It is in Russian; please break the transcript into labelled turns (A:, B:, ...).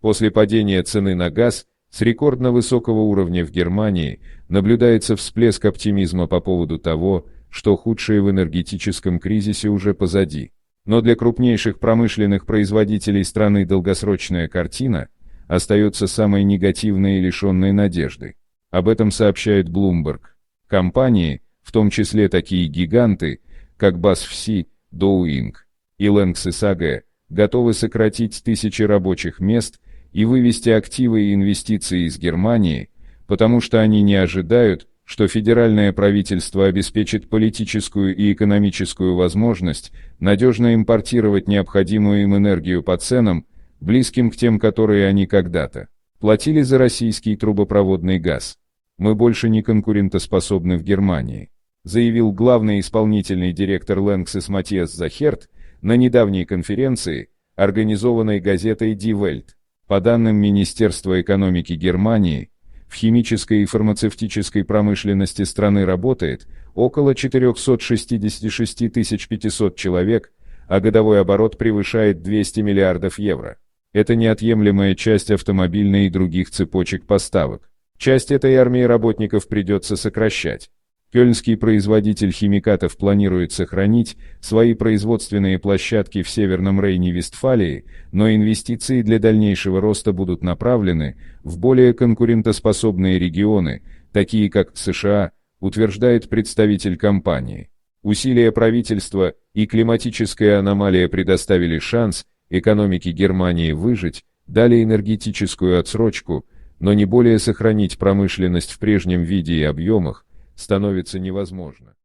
A: После падения цены на газ с рекордно высокого уровня в Германии наблюдается всплеск оптимизма по поводу того, что худшее в энергетическом кризисе уже позади. Но для крупнейших промышленных производителей страны долгосрочная картина остается самой негативной и лишенной надежды. Об этом сообщает Bloomberg. Компании, в том числе такие гиганты, как BASF, Dow Inc. и Lanxess AG, готовы сократить тысячи рабочих мест и вывести активы и инвестиции из Германии, потому что они не ожидают, что федеральное правительство обеспечит политическую и экономическую возможность надежно импортировать необходимую им энергию по ценам, близким к тем, которые они когда-то платили за российский трубопроводный газ. «Мы больше не конкурентоспособны в Германии», заявил главный исполнительный директор Lanxess Матиас Захерт на недавней конференции, организованной газетой Die Welt. По данным Министерства экономики Германии, в химической и фармацевтической промышленности страны работает около 466 500 человек, а годовой оборот превышает 200 миллиардов евро. Это неотъемлемая часть автомобильной и других цепочек поставок. Часть этой армии работников придется сокращать. Кёльнский производитель химикатов планирует сохранить свои производственные площадки в Северном Рейне-Вестфалии, но инвестиции для дальнейшего роста будут направлены в более конкурентоспособные регионы, такие как США, утверждает представитель компании. Усилия правительства и климатическая аномалия предоставили шанс экономике Германии выжить, дали энергетическую отсрочку, но не более сохранить промышленность в прежнем виде и объемах становится невозможно.